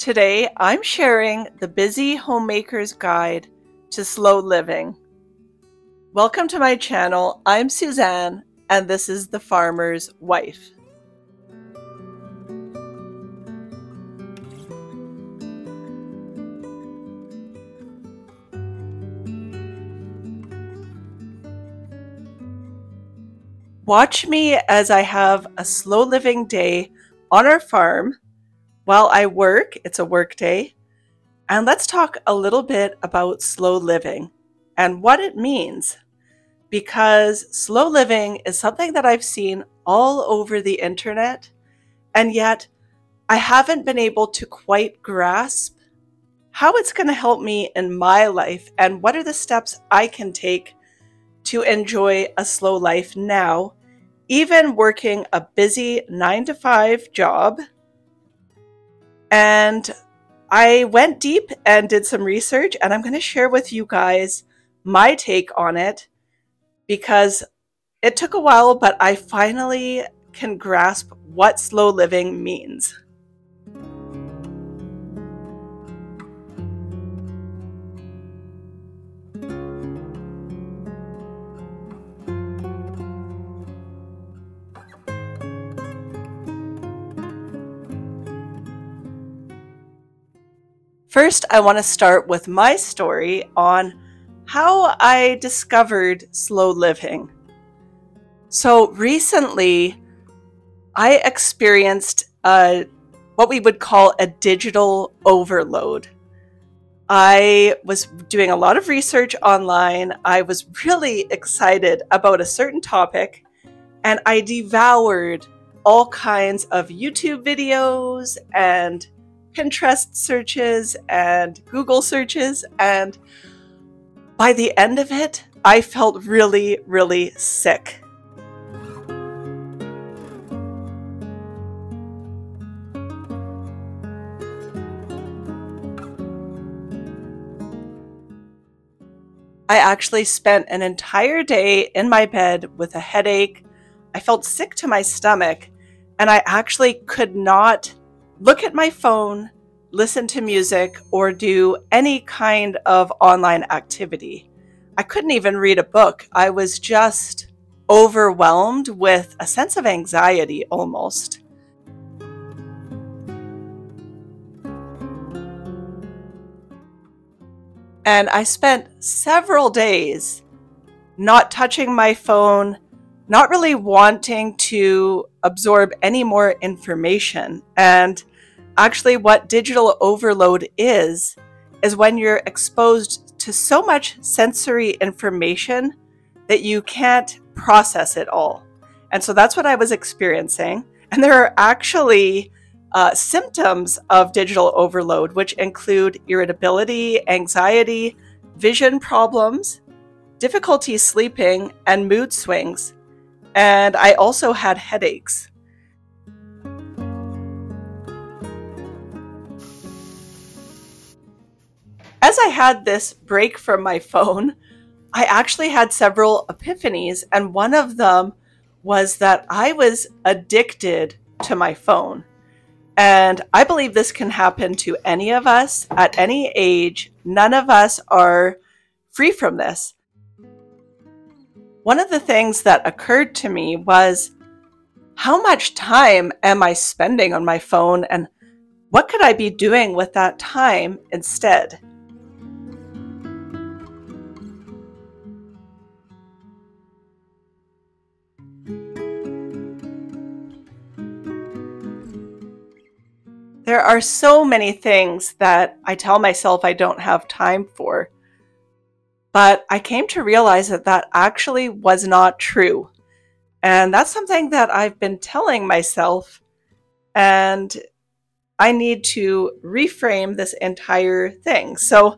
Today, I'm sharing the Busy Homemaker's Guide to Slow Living. Welcome to my channel. I'm Suzanne, and this is the Farmer's Wife. Watch me as I have a slow living day on our farm while I work. It's a work day. And let's talk a little bit about slow living and what it means. Because slow living is something that I've seen all over the internet, and yet I haven't been able to quite grasp how it's going to help me in my life and what are the steps I can take to enjoy a slow life now, even working a busy 9-to-5 job. And I went deep and did some research, and I'm going to share with you guys my take on it because it took a while, but I finally can grasp what slow living means. First, I want to start with my story on how I discovered slow living. So recently, I experienced what we would call a digital overload. I was doing a lot of research online. I was really excited about a certain topic, and I devoured all kinds of YouTube videos and Pinterest searches and Google searches, and by the end of it, I felt really, really sick. I actually spent an entire day in my bed with a headache. I felt sick to my stomach, and I actually could not look at my phone, listen to music, or do any kind of online activity. I couldn't even read a book. I was just overwhelmed with a sense of anxiety almost. And I spent several days not touching my phone, not really wanting to absorb any more information. And actually what digital overload is when you're exposed to so much sensory information that you can't process it all. And so that's what I was experiencing. And there are actually symptoms of digital overload, which include irritability, anxiety, vision problems, difficulty sleeping, and mood swings. And I also had headaches. As I had this break from my phone, I actually had several epiphanies, and one of them was that I was addicted to my phone. And I believe this can happen to any of us at any age. None of us are free from this. One of the things that occurred to me was, how much time am I spending on my phone, and what could I be doing with that time instead? There are so many things that I tell myself I don't have time for. But I came to realize that that actually was not true. And that's something that I've been telling myself, and I need to reframe this entire thing. So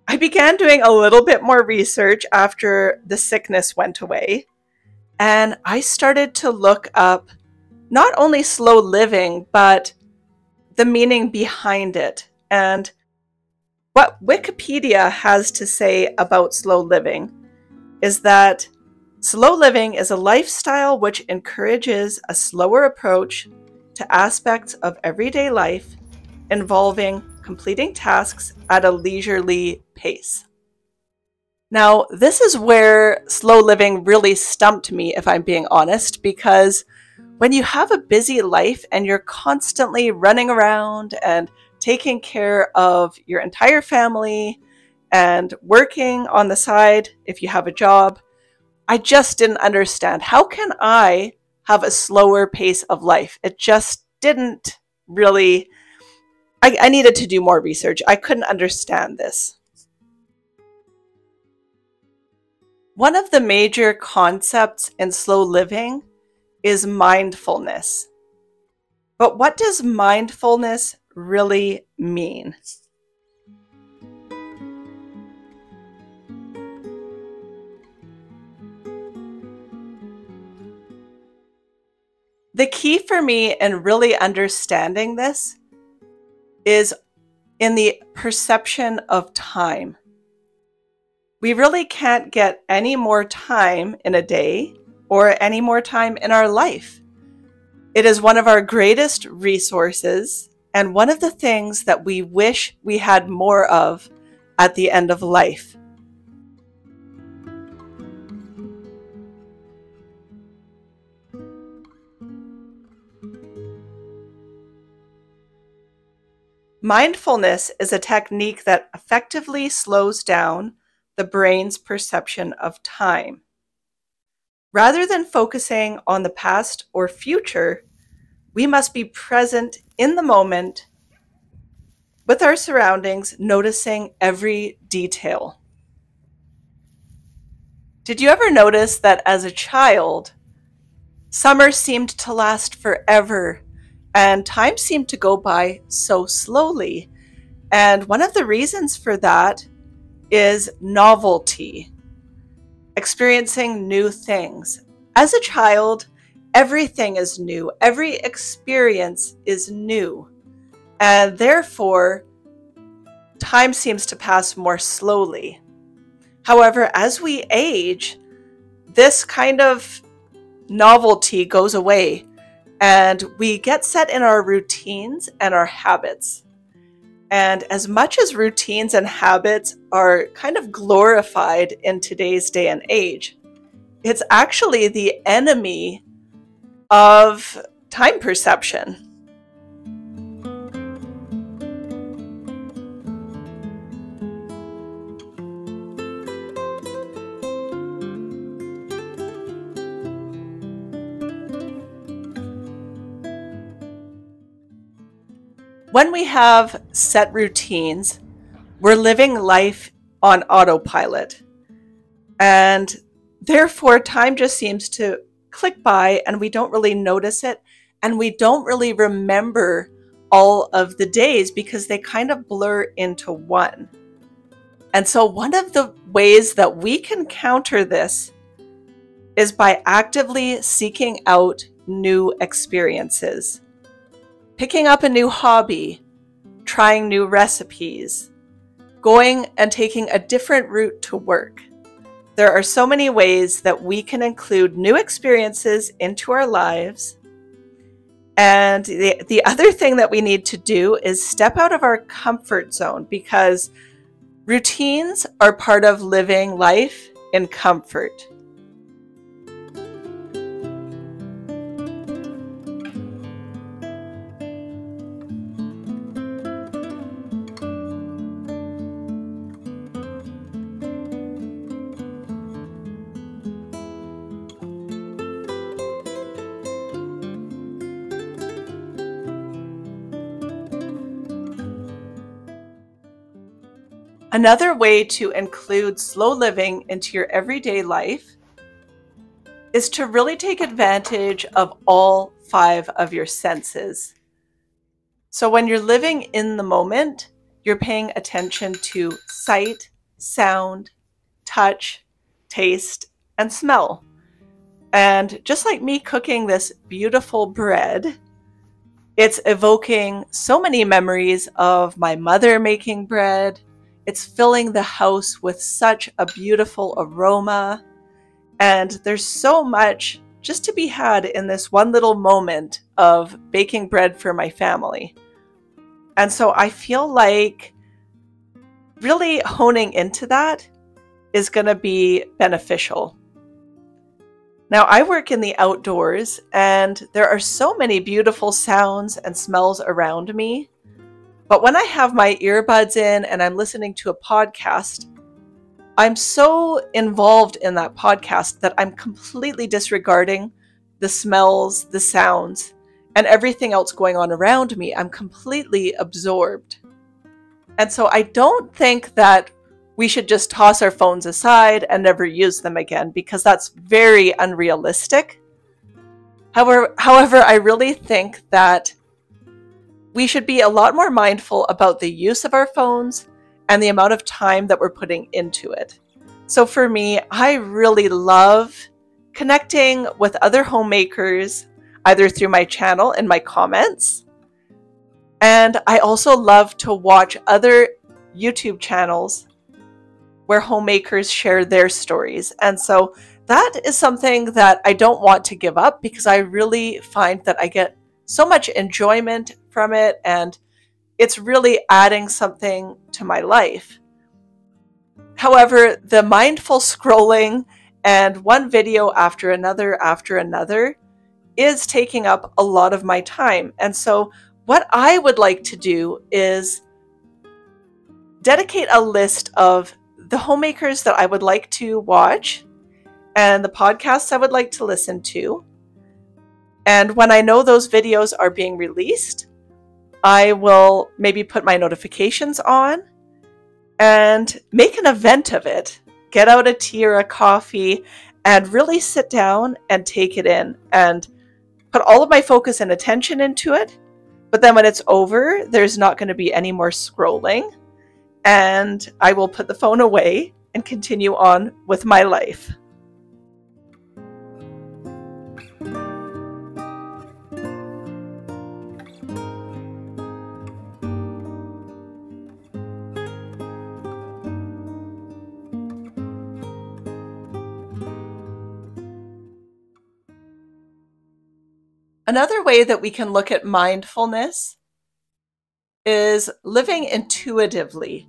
I began doing a little bit more research after the sickness went away, and I started to look up not only slow living, but the meaning behind it. And what Wikipedia has to say about slow living is that slow living is a lifestyle which encourages a slower approach to aspects of everyday life, involving completing tasks at a leisurely pace. Now, this is where slow living really stumped me, if I'm being honest, because when you have a busy life and you're constantly running around and taking care of your entire family and working on the side if you have a job, I just didn't understand. How can I have a slower pace of life? It just didn't really, I needed to do more research. I couldn't understand this. One of the major concepts in slow living is mindfulness. But what does mindfulness really mean? The key for me in really understanding this is in the perception of time. We really can't get any more time in a day or any more time in our life. It is one of our greatest resources and one of the things that we wish we had more of at the end of life. Mindfulness is a technique that effectively slows down the brain's perception of time. Rather than focusing on the past or future, we must be present in the moment with our surroundings, noticing every detail. Did you ever notice that as a child, summer seemed to last forever and time seemed to go by so slowly? And one of the reasons for that is novelty, experiencing new things. As a child, everything is new. Every experience is new. And therefore, time seems to pass more slowly. However, as we age, this kind of novelty goes away and we get set in our routines and our habits. And as much as routines and habits are kind of glorified in today's day and age, it's actually the enemy of time perception. When we have set routines, we're living life on autopilot. And therefore, time just seems to click by and we don't really notice it. And we don't really remember all of the days because they kind of blur into one. And so one of the ways that we can counter this is by actively seeking out new experiences. Picking up a new hobby, trying new recipes, going and taking a different route to work. There are so many ways that we can include new experiences into our lives. And the other thing that we need to do is step out of our comfort zone, because routines are part of living life in comfort. Another way to include slow living into your everyday life is to really take advantage of all 5 of your senses. So when you're living in the moment, you're paying attention to sight, sound, touch, taste, and smell. And just like me cooking this beautiful bread, it's evoking so many memories of my mother making bread. It's filling the house with such a beautiful aroma. And there's so much just to be had in this one little moment of baking bread for my family. And so I feel like really honing into that is going to be beneficial. Now, I work in the outdoors, and there are so many beautiful sounds and smells around me. But when I have my earbuds in and I'm listening to a podcast, I'm so involved in that podcast that I'm completely disregarding the smells, the sounds, and everything else going on around me. I'm completely absorbed. And so I don't think that we should just toss our phones aside and never use them again, because that's very unrealistic. However, I really think that we should be a lot more mindful about the use of our phones and the amount of time that we're putting into it. So for me, I really love connecting with other homemakers, either through my channel and my comments. And I also love to watch other YouTube channels where homemakers share their stories. And so that is something that I don't want to give up, because I really find that I get so much enjoyment from it, and it's really adding something to my life. However, the mindful scrolling and one video after another is taking up a lot of my time. And so what I would like to do is dedicate a list of the homemakers that I would like to watch and the podcasts I would like to listen to. And when I know those videos are being released, I will maybe put my notifications on and make an event of it. Get out a tea or a coffee and really sit down and take it in and put all of my focus and attention into it. But then when it's over, there's not going to be any more scrolling, and I will put the phone away and continue on with my life. Another way that we can look at mindfulness is living intuitively.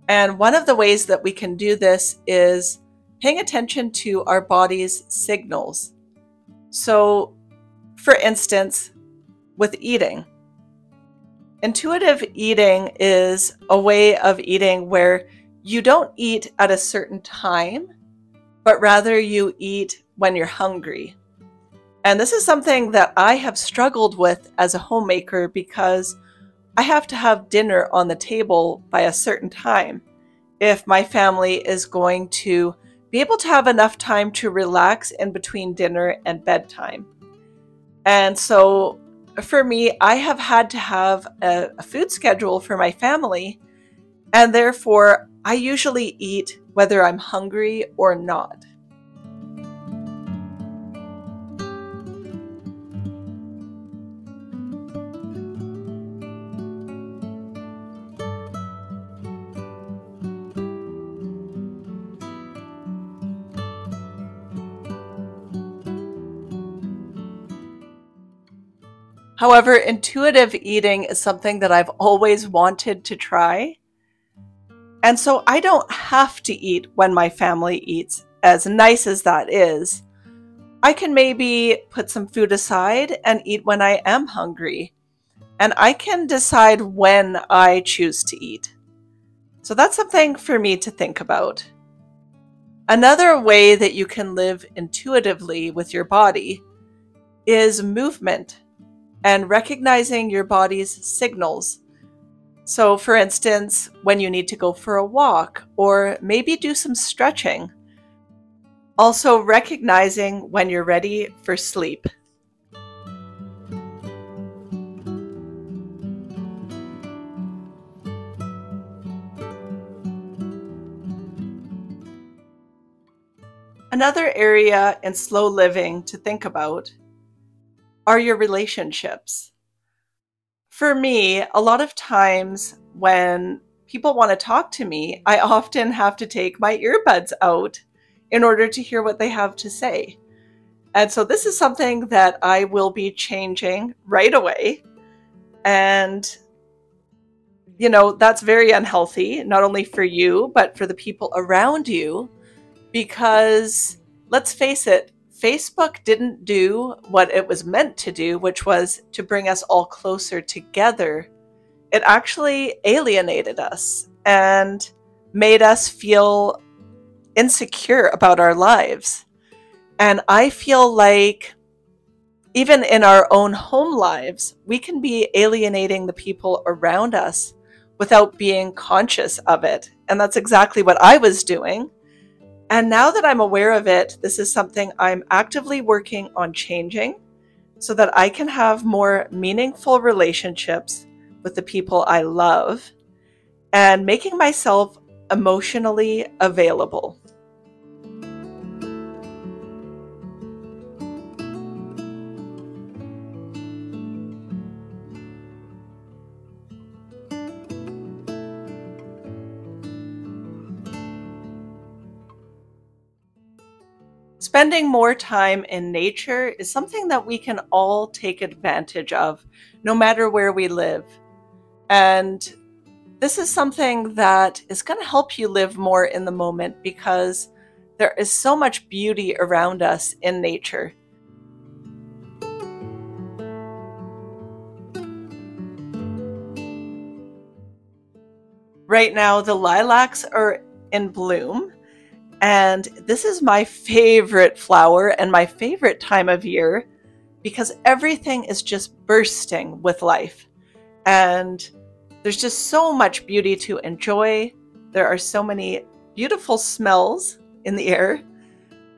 And one of the ways that we can do this is paying attention to our body's signals. So, for instance, with eating, intuitive eating is a way of eating where you don't eat at a certain time, but rather you eat when you're hungry. And this is something that I have struggled with as a homemaker, because I have to have dinner on the table by a certain time if my family is going to be able to have enough time to relax in between dinner and bedtime. And so for me, I have had to have a food schedule for my family, and therefore I usually eat whether I'm hungry or not. However, intuitive eating is something that I've always wanted to try. And so I don't have to eat when my family eats, as nice as that is. I can maybe put some food aside and eat when I am hungry. And I can decide when I choose to eat. So that's something for me to think about. Another way that you can live intuitively with your body is movement and recognizing your body's signals. So for instance, when you need to go for a walk or maybe do some stretching. Also recognizing when you're ready for sleep. Another area in slow living to think about are your relationships. For me, a lot of times when people want to talk to me, I often have to take my earbuds out in order to hear what they have to say. And so this is something that I will be changing right away. And that's very unhealthy, not only for you, but for the people around you. Because let's face it, Facebook didn't do what it was meant to do, which was to bring us all closer together. It actually alienated us and made us feel insecure about our lives. And I feel like even in our own home lives, we can be alienating the people around us without being conscious of it. And that's exactly what I was doing. And now that I'm aware of it, this is something I'm actively working on changing so that I can have more meaningful relationships with the people I love and making myself emotionally available. Spending more time in nature is something that we can all take advantage of, no matter where we live. And this is something that is going to help you live more in the moment because there is so much beauty around us in nature. Right now, the lilacs are in bloom. And this is my favorite flower and my favorite time of year because everything is just bursting with life. And there's just so much beauty to enjoy. There are so many beautiful smells in the air.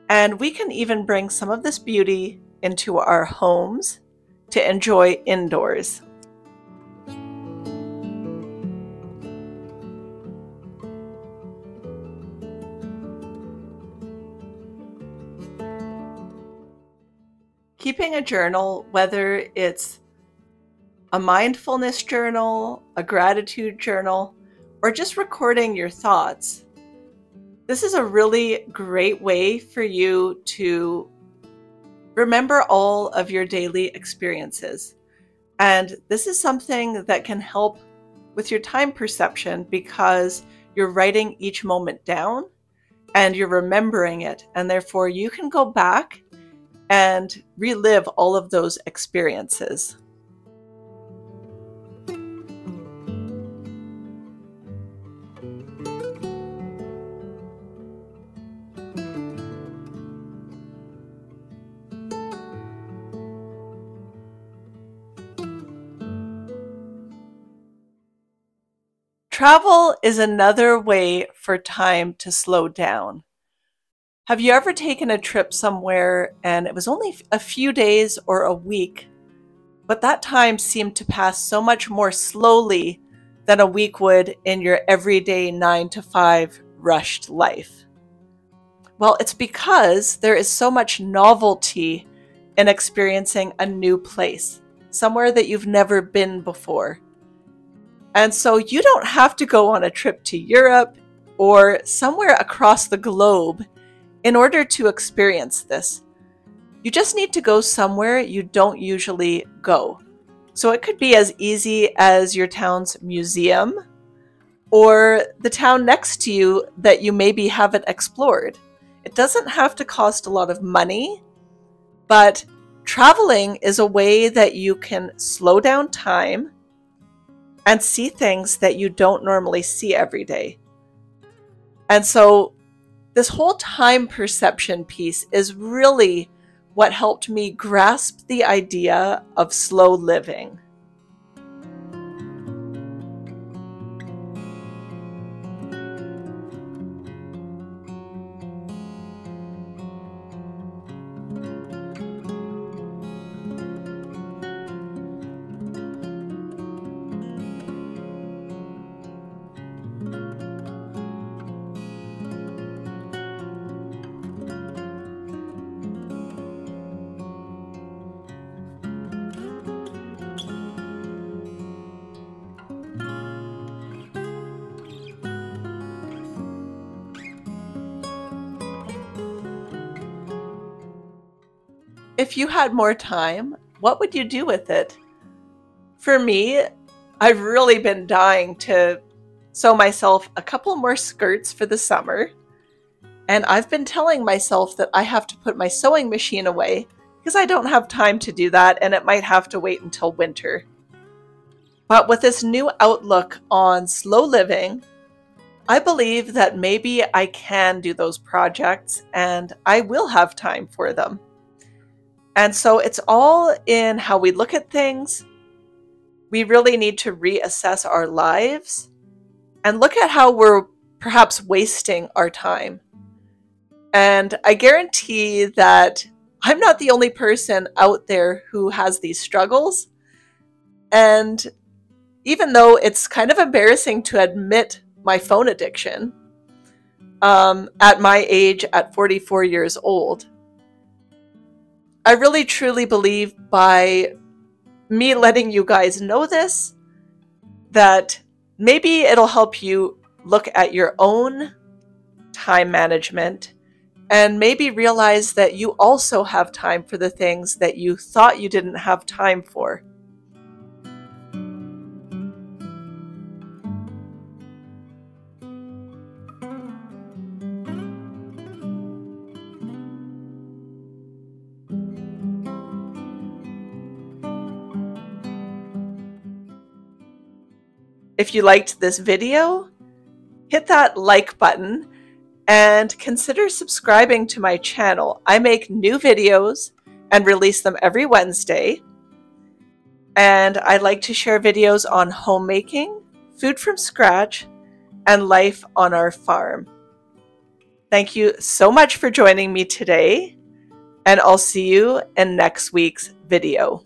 And we can even bring some of this beauty into our homes to enjoy indoors. Keeping a journal, whether it's a mindfulness journal, a gratitude journal, or just recording your thoughts, this is a really great way for you to remember all of your daily experiences. And this is something that can help with your time perception because you're writing each moment down and you're remembering it. And therefore you can go back and relive all of those experiences. Travel is another way for time to slow down. Have you ever taken a trip somewhere and it was only a few days or a week, but that time seemed to pass so much more slowly than a week would in your everyday 9 to 5 rushed life? Well, it's because there is so much novelty in experiencing a new place, somewhere that you've never been before. And so you don't have to go on a trip to Europe or somewhere across the globe in order to experience this. You just need to go somewhere you don't usually go. So it could be as easy as your town's museum or the town next to you that you maybe haven't explored. It doesn't have to cost a lot of money, but traveling is a way that you can slow down time and see things that you don't normally see every day. And so this whole time perception piece is really what helped me grasp the idea of slow living. If you had more time, what would you do with it? For me, I've really been dying to sew myself a couple more skirts for the summer. And I've been telling myself that I have to put my sewing machine away because I don't have time to do that and it might have to wait until winter. But with this new outlook on slow living, I believe that maybe I can do those projects and I will have time for them. And so it's all in how we look at things. We really need to reassess our lives and look at how we're perhaps wasting our time. And I guarantee that I'm not the only person out there who has these struggles. And even though it's kind of embarrassing to admit my phone addiction at my age, at 44 years old, I really truly believe by me letting you guys know this, that maybe it'll help you look at your own time management and maybe realize that you also have time for the things that you thought you didn't have time for. If you liked this video, hit that like button and consider subscribing to my channel. I make new videos and release them every Wednesday. And I like to share videos on homemaking, food from scratch, and life on our farm. Thank you so much for joining me today, and I'll see you in next week's video.